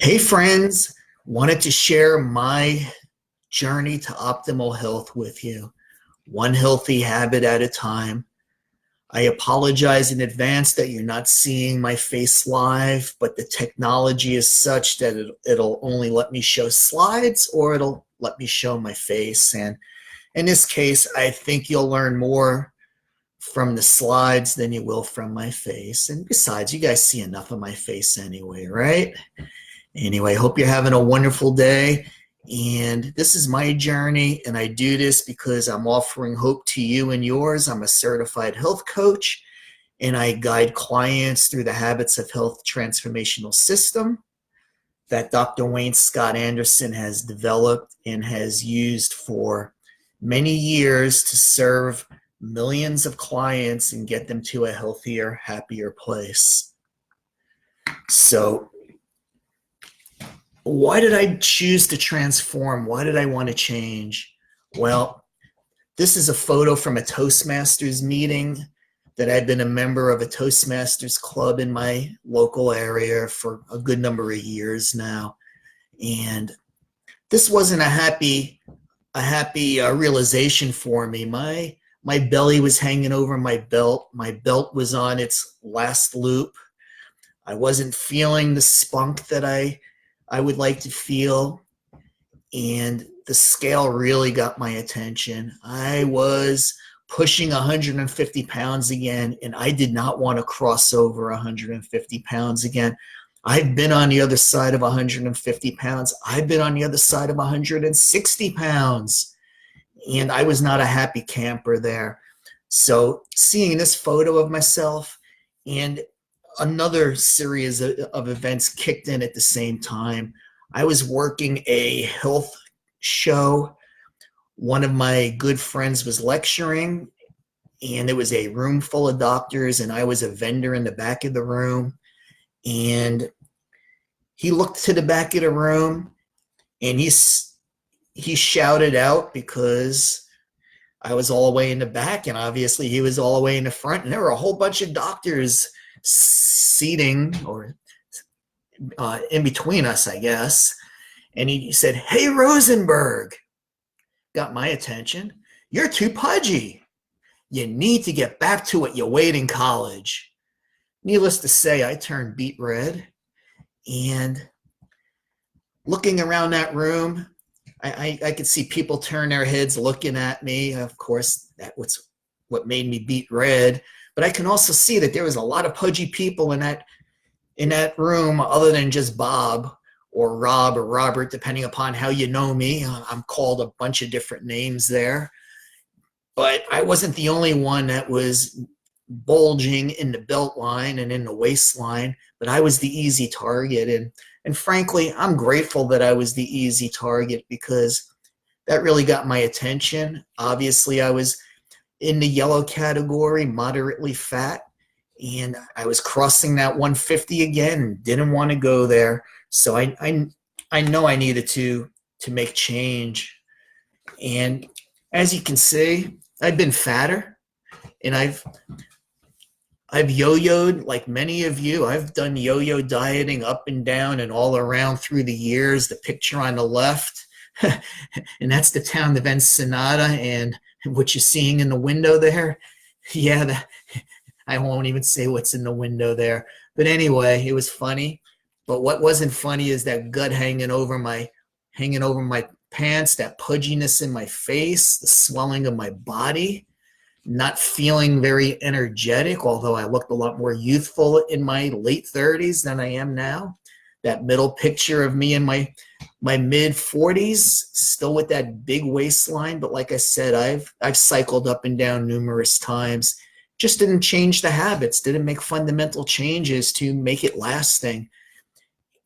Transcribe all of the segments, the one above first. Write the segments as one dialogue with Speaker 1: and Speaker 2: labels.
Speaker 1: Hey, friends, wanted to share my journey to optimal health with you, one healthy habit at a time. I apologize in advance that you're not seeing my face live, but the technology is such that it'll only let me show slides or it'll let me show my face. And in this case, I think you'll learn more from the slides than you will from my face. And besides, you guys see enough of my face anyway, right? Anyway, hope you're having a wonderful day. And this is my journey, and I do this because I'm offering hope to you and yours. I'm a certified health coach, and I guide clients through the Habits of Health transformational system that Dr. Wayne Scott Anderson has developed and has used for many years to serve millions of clients and get them to a healthier, happier place. So, why did I choose to transform? Why did I want to change? Well, this is a photo from a Toastmasters meeting that I've been a member of a Toastmasters club in my local area for a good number of years now. And this wasn't a happy realization for me. My belly was hanging over my belt. My belt was on its last loop. I wasn't feeling the spunk that I would like to feel. And the scale really got my attention. I was pushing 150 pounds again, and I did not want to cross over 150 pounds again. I've been on the other side of 150 pounds. I've been on the other side of 160 pounds, and I was not a happy camper there. So seeing this photo of myself and another series of events kicked in at the same time. I was working a health show. One of my good friends was lecturing, and it was a room full of doctors, and I was a vendor in the back of the room. And he looked to the back of the room, and he shouted out because I was all the way in the back, and obviously he was all the way in the front, and there were a whole bunch of doctors seating or in between us, I guess. And he said, "Hey, Rosenberg," got my attention. "You're too pudgy. You need to get back to what you weighed in college." Needless to say, I turned beet red. And looking around that room, I could see people turn their heads looking at me. Of course, that was what made me beet red. But I can also see that there was a lot of pudgy people in that room other than just Bob or Rob or Robert, depending upon how you know me. I'm called a bunch of different names there. But I wasn't the only one that was bulging in the belt line and in the waistline, but I was the easy target. And frankly, I'm grateful that I was the easy target because that really got my attention. Obviously, I was in the yellow category, moderately fat, and I was crossing that 150 again and didn't want to go there. So I know I needed to make change. And as you can see, I've been fatter, and I've yo-yoed like many of you. I've done yo-yo dieting up and down and all around through the years. The picture on the left, and that's the town of Ensenada, and what you're seeing in the window there. Yeah, I won't even say what's in the window there. But anyway, it was funny. But what wasn't funny is that gut hanging over my pants, that pudginess in my face, the swelling of my body, not feeling very energetic, although I looked a lot more youthful in my late 30s than I am now. That middle picture of me in my mid 40s, still with that big waistline. But like I said, I've cycled up and down numerous times. Just didn't change the habits, didn't make fundamental changes to make it lasting.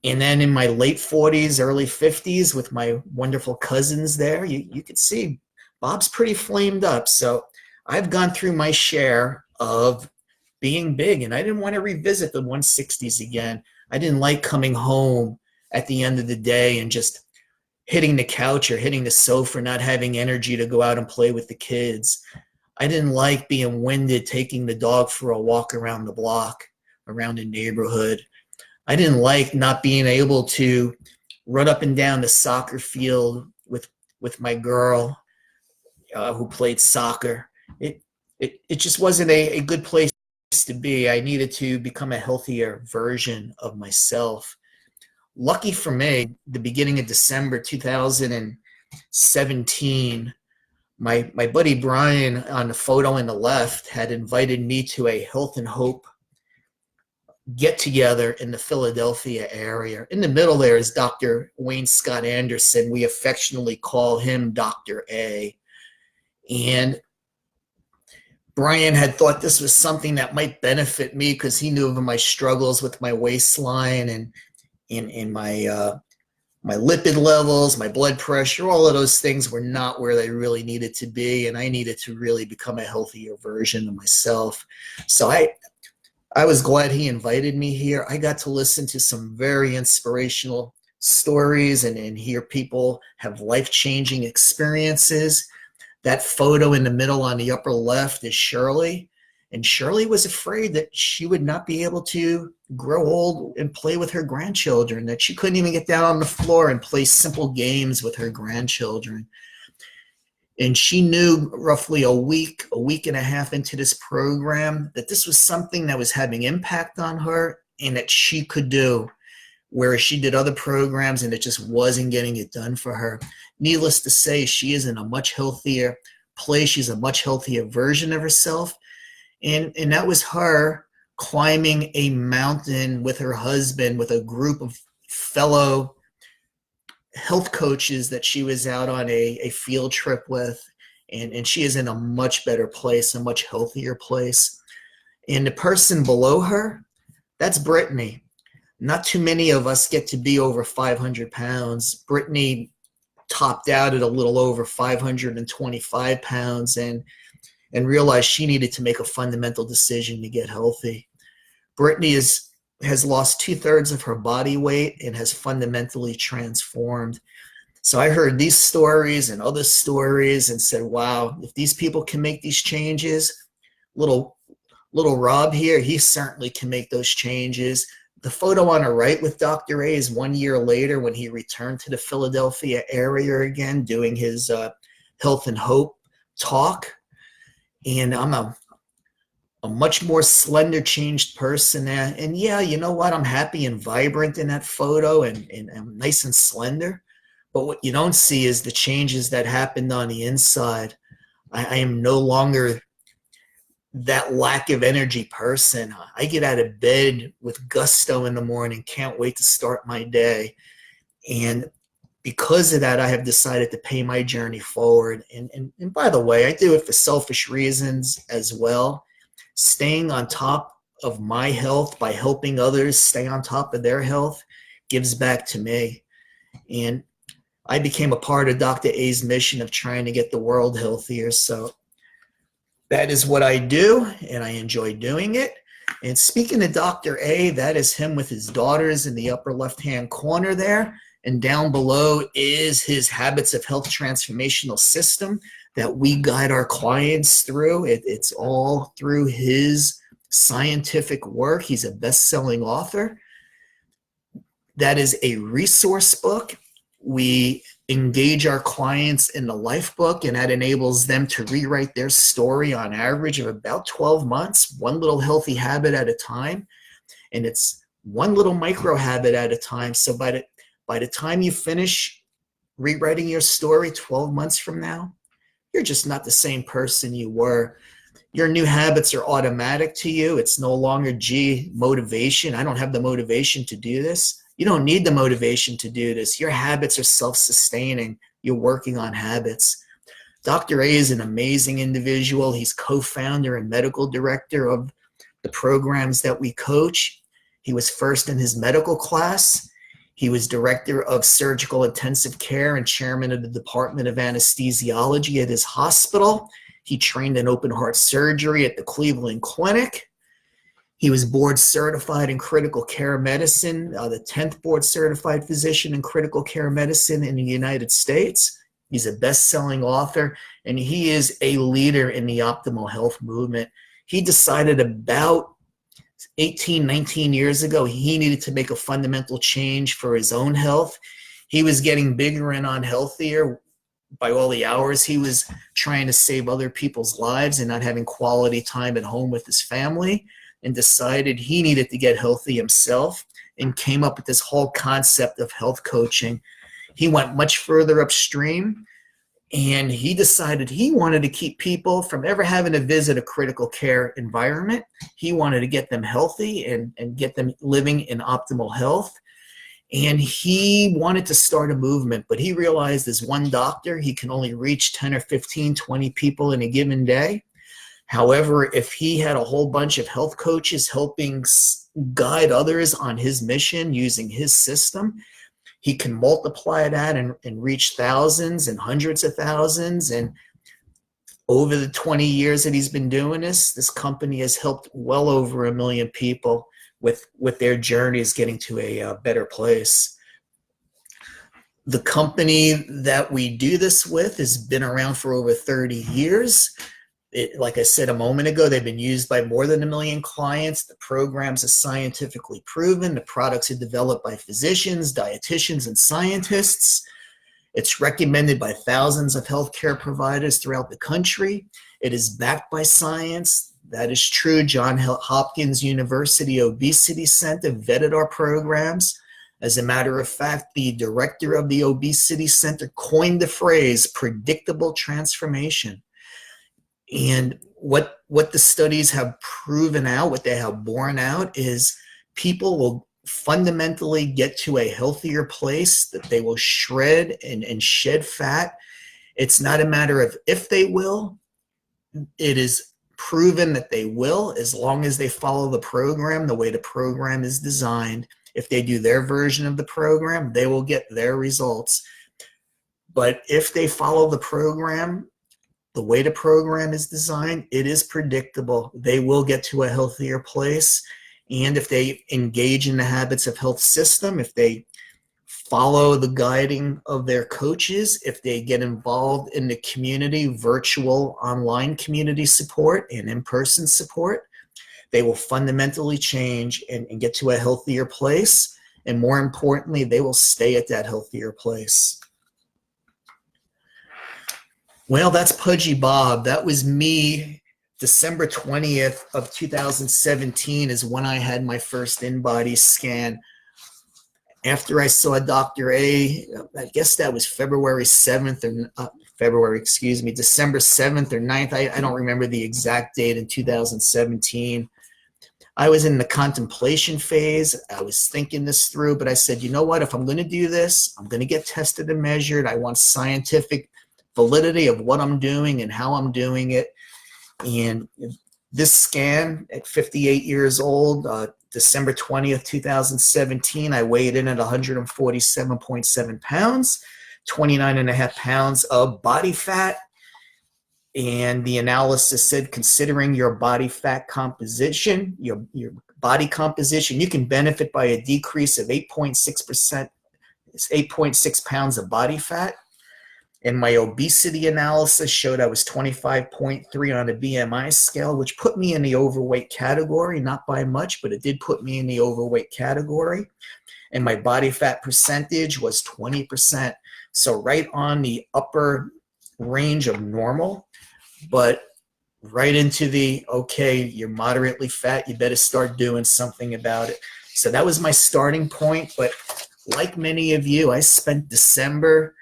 Speaker 1: And then in my late 40s, early 50s, with my wonderful cousins there, you could see Bob's pretty flamed up. So I've gone through my share of being big, and I didn't want to revisit the 160s again. I didn't like coming home at the end of the day and just hitting the couch or hitting the sofa, not having energy to go out and play with the kids. I didn't like being winded taking the dog for a walk around the block, around the neighborhood. I didn't like not being able to run up and down the soccer field with my girl who played soccer. It just wasn't a good place to be. I needed to become a healthier version of myself. Lucky for me, the beginning of December 2017, my buddy Brian on the photo on the left had invited me to a Health and Hope get together in the Philadelphia area. In the middle there is Dr. Wayne Scott Anderson. We affectionately call him Dr. A. And Brian had thought this was something that might benefit me because he knew of my struggles with my waistline and in my lipid levels, my blood pressure, all of those things were not where they really needed to be, and I needed to really become a healthier version of myself. So I was glad he invited me here. I got to listen to some very inspirational stories and hear people have life-changing experiences. That photo in the middle on the upper left is Shirley. And Shirley was afraid that she would not be able to grow old and play with her grandchildren, that she couldn't even get down on the floor and play simple games with her grandchildren. And she knew roughly a week and a half into this program that this was something that was having impact on her and that she could do, whereas she did other programs and it just wasn't getting it done for her. Needless to say, she is in a much healthier place. She's a much healthier version of herself. And that was her climbing a mountain with her husband, with a group of fellow health coaches that she was out on a field trip with. And she is in a much better place, a much healthier place. And the person below her, that's Brittany. Not too many of us get to be over 500 pounds. Brittany topped out at a little over 525 pounds and realized she needed to make a fundamental decision to get healthy. Brittany has lost 2/3 of her body weight and has fundamentally transformed. So I heard these stories and other stories and said, wow, if these people can make these changes, little Rob here, he certainly can make those changes. The photo on the right with Dr. A is 1 year later when he returned to the Philadelphia area again, doing his Health and Hope talk. And I'm a much more slender, changed person. And yeah, you know what? I'm happy and vibrant in that photo and I'm nice and slender. But what you don't see is the changes that happened on the inside. I am no longer that lack of energy person. I get out of bed with gusto in the morning, can't wait to start my day. And because of that, I have decided to pay my journey forward. And by the way, I do it for selfish reasons as well. Staying on top of my health by helping others stay on top of their health gives back to me. And I became a part of Dr. A's mission of trying to get the world healthier. So that is what I do, and I enjoy doing it. And speaking of Dr. A, that is him with his daughters in the upper left-hand corner there. And down below is his Habits of Health transformational system that we guide our clients through. It's all through his scientific work. He's a best-selling author. That is a resource book. We engage our clients in the life book, and that enables them to rewrite their story on average of about 12 months, one little healthy habit at a time. And it's one little micro habit at a time. So by the time you finish rewriting your story 12 months from now, you're just not the same person you were. Your new habits are automatic to you. It's no longer, gee, motivation. I don't have the motivation to do this. You don't need the motivation to do this. Your habits are self-sustaining. You're working on habits. Dr. A is an amazing individual. He's co-founder and medical director of the programs that we coach. He was first in his medical class. He was director of surgical intensive care and chairman of the Department of Anesthesiology at his hospital. He trained in open heart surgery at the Cleveland Clinic. He was board certified in critical care medicine, the 10th board certified physician in critical care medicine in the United States. He's a best-selling author, and he is a leader in the optimal health movement. He decided about 18, 19 years ago, he needed to make a fundamental change for his own health. He was getting bigger and unhealthier by all the hours he was trying to save other people's lives and not having quality time at home with his family, and decided he needed to get healthy himself and came up with this whole concept of health coaching. He went much further upstream, and he decided he wanted to keep people from ever having to visit a critical care environment. He wanted to get them healthy and get them living in optimal health. And he wanted to start a movement, but he realized as one doctor, he can only reach 10 or 15, 20 people in a given day. However, if he had a whole bunch of health coaches helping guide others on his mission using his system, he can multiply that and reach thousands and hundreds of thousands. And over the 20 years that he's been doing this company has helped well over 1 million people with their journeys getting to a better place. The company that we do this with has been around for over 30 years. Like I said a moment ago, they've been used by more than 1 million clients. The programs are scientifically proven. The products are developed by physicians, dietitians, and scientists. It's recommended by thousands of healthcare providers throughout the country. It is backed by science. That is true. Johns Hopkins University Obesity Center vetted our programs. As a matter of fact, the director of the Obesity Center coined the phrase predictable transformation. And what the studies have proven out, what they have borne out, is people will fundamentally get to a healthier place, that they will shred and shed fat. It's not a matter of if they will. It is proven that they will, as long as they follow the program the way the program is designed. If they do their version of the program, they will get their results. But if they follow the program the way the program is designed, it is predictable. They will get to a healthier place. And if they engage in the habits of health system, if they follow the guiding of their coaches, if they get involved in the community, virtual online community support and in-person support, they will fundamentally change and get to a healthier place. And more importantly, they will stay at that healthier place. Well, that's Pudgy Bob. That was me. December 20th of 2017 is when I had my first InBody scan. After I saw Dr. A, I guess that was December 7th or 9th. I don't remember the exact date in 2017. I was in the contemplation phase. I was thinking this through, but I said, you know what? If I'm going to do this, I'm going to get tested and measured. I want scientific validity of what I'm doing and how I'm doing it. And this scan at 58 years old, December 20th, 2017, I weighed in at 147.7 pounds, 29.5 pounds of body fat. And the analysis said, considering your body fat composition, your body composition, you can benefit by a decrease of 8.6%, 8.6 pounds of body fat. And my obesity analysis showed I was 25.3 on a BMI scale, which put me in the overweight category, not by much, but it did put me in the overweight category. And my body fat percentage was 20%. So right on the upper range of normal, but right into the, okay, you're moderately fat, you better start doing something about it. So that was my starting point. But like many of you, I spent December,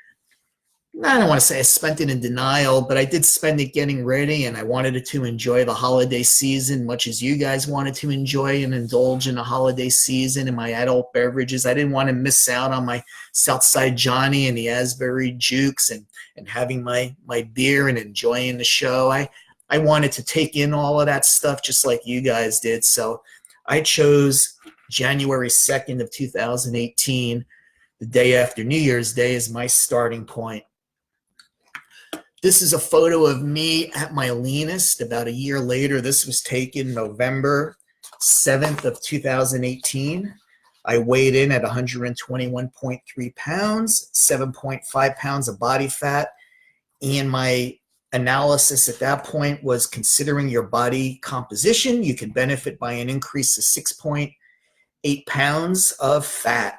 Speaker 1: I don't want to say I spent it in denial, but I did spend it getting ready, and I wanted to enjoy the holiday season much as you guys wanted to enjoy and indulge in the holiday season and my adult beverages. I didn't want to miss out on my Southside Johnny and the Asbury Jukes and having my beer and enjoying the show. I wanted to take in all of that stuff just like you guys did. So I chose January 2nd of 2018, the day after New Year's Day, as my starting point. This is a photo of me at my leanest about a year later. This was taken November 7th of 2018. I weighed in at 121.3 pounds, 7.5 pounds of body fat, and my analysis at that point was considering your body composition. You can benefit by an increase of 6.8 pounds of fat.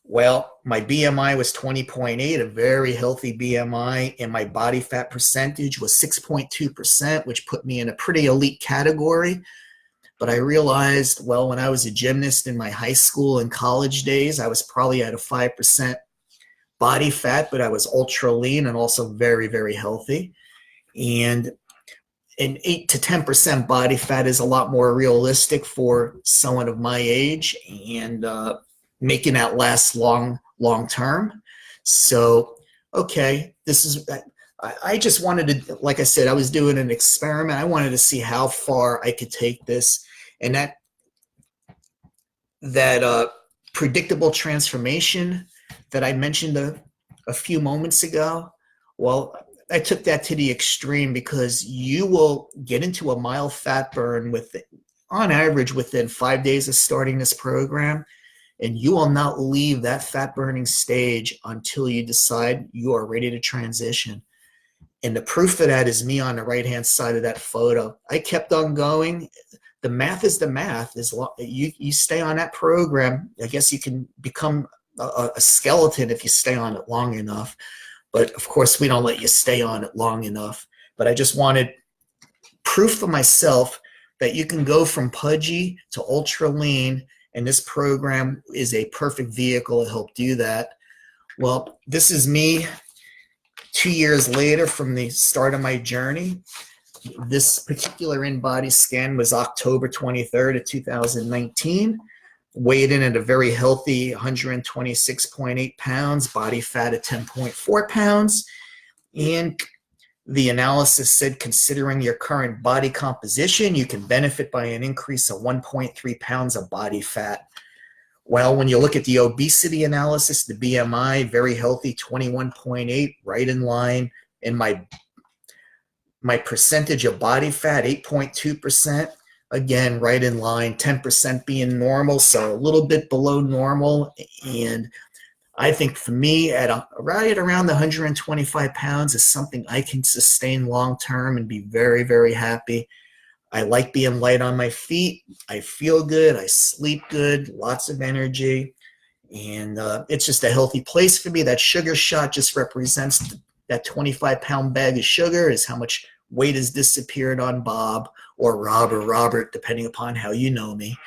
Speaker 1: Well, my BMI was 20.8, a very healthy BMI, and my body fat percentage was 6.2%, which put me in a pretty elite category. But I realized, well, when I was a gymnast in my high school and college days, I was probably at a 5% body fat, but I was ultra lean and also very, very healthy. And an 8 to 10% body fat is a lot more realistic for someone of my age and making that last long term. So, okay, this is, I just wanted to, like I said, I was doing an experiment. I wanted to see how far I could take this. And that predictable transformation that I mentioned a few moments ago, well, I took that to the extreme because you will get into a mild fat burn on average within 5 days of starting this program, and you will not leave that fat burning stage until you decide you are ready to transition. And the proof of that is me on the right-hand side of that photo. I kept on going. The math is the math. You stay on that program, I guess you can become a skeleton if you stay on it long enough. But of course, we don't let you stay on it long enough. But I just wanted proof for myself that you can go from pudgy to ultra lean, and this program is a perfect vehicle to help do that. Well, this is me 2 years later from the start of my journey. This particular in-body scan was October 23rd of 2019. Weighed in at a very healthy 126.8 pounds, body fat at 10.4 pounds. And the analysis said, considering your current body composition, you can benefit by an increase of 1.3 pounds of body fat. Well, when you look at the obesity analysis, the BMI, very healthy, 21.8, right in line. And my percentage of body fat, 8.2%, again, right in line, 10% being normal, so a little bit below normal. And I think for me, right around the 125 pounds is something I can sustain long-term and be very, very happy. I like being light on my feet. I feel good. I sleep good, lots of energy. And it's just a healthy place for me. That sugar shot just represents that 25-pound bag of sugar is how much weight has disappeared on Bob or Rob or Robert, depending upon how you know me.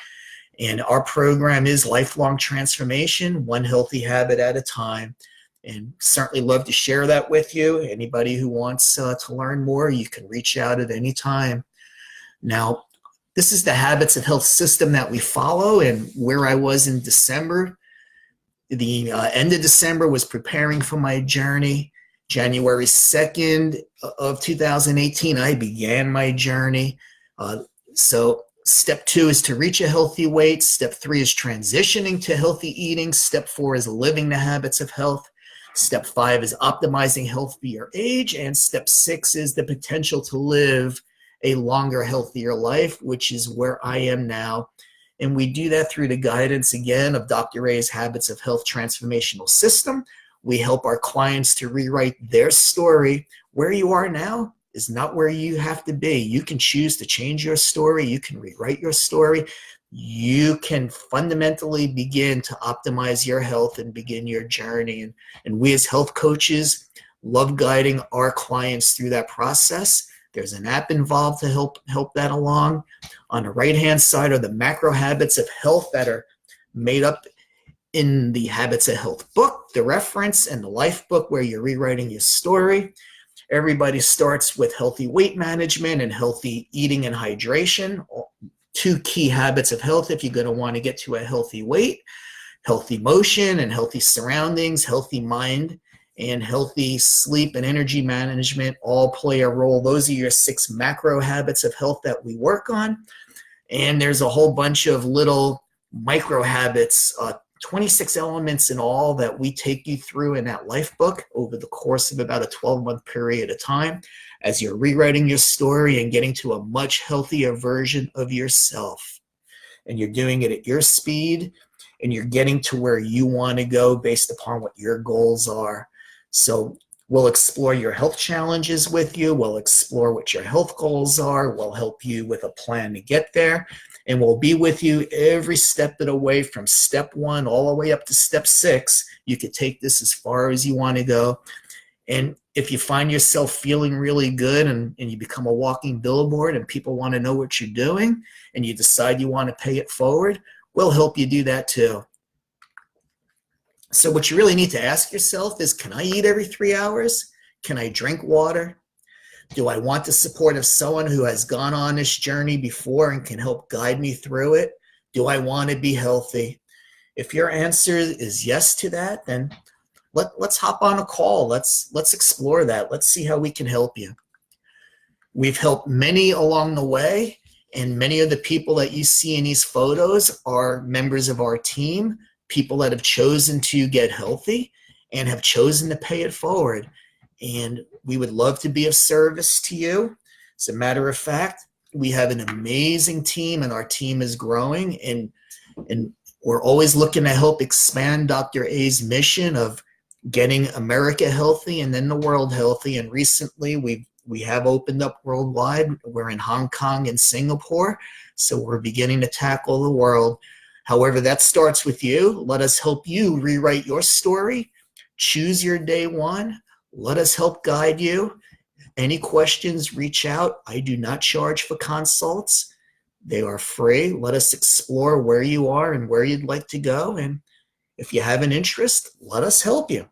Speaker 1: And our program is lifelong transformation, one healthy habit at a time. And certainly love to share that with you. Anybody who wants to learn more, you can reach out at any time. Now, this is the Habits of Health system that we follow, and where I was in December. The end of December was preparing for my journey. January 2nd of 2018, I began my journey. So step 2 is to reach a healthy weight. Step 3 is transitioning to healthy eating. Step 4 is living the habits of health. Step 5 is optimizing health for your age. And step 6 is the potential to live a longer, healthier life, which is where I am now. And we do that through the guidance, again, of Dr. Ray's Habits of Health Transformational System. We help our clients to rewrite their story. Where you are now is not where you have to be. You can choose to change your story. You can rewrite your story. You can fundamentally begin to optimize your health and begin your journey. And we as health coaches love guiding our clients through that process. There's an app involved to help that along. On the right-hand side are the macro habits of health that are made up in the Habits of Health book, the reference, and the life book where you're rewriting your story. Everybody starts with healthy weight management and healthy eating and hydration, 2 key habits of health if you're going to want to get to a healthy weight. Healthy motion and healthy surroundings, healthy mind, and healthy sleep and energy management all play a role. Those are your 6 macro habits of health that we work on. And there's a whole bunch of little micro habits, 26 elements in all that we take you through in that life book over the course of about a 12-month period of time as you're rewriting your story and getting to a much healthier version of yourself. And you're doing it at your speed, and you're getting to where you want to go based upon what your goals are. So We'll explore your health challenges with you. We'll explore what your health goals are. We'll help you with a plan to get there. And we'll be with you every step of the way from step 1 all the way up to step 6. You could take this as far as you want to go. And if you find yourself feeling really good and you become a walking billboard and people want to know what you're doing and you decide you want to pay it forward, we'll help you do that too. So what you really need to ask yourself is, can I eat every 3 hours? Can I drink water? Do I want the support of someone who has gone on this journey before and can help guide me through it? Do I want to be healthy? If your answer is yes to that, then let's hop on a call. Let's explore that. Let's see how we can help you. We've helped many along the way, and many of the people that you see in these photos are members of our team, people that have chosen to get healthy and have chosen to pay it forward. And we would love to be of service to you. As a matter of fact, we have an amazing team, and our team is growing, and we're always looking to help expand Dr. A's mission of getting America healthy and then the world healthy. And recently we have opened up worldwide. We're in Hong Kong and Singapore, so we're beginning to tackle the world. However, that starts with you. Let us help you rewrite your story. Choose your day one. Let us help guide you. Any questions, reach out. I do not charge for consults. They are free. Let us explore where you are and where you'd like to go. And if you have an interest, let us help you.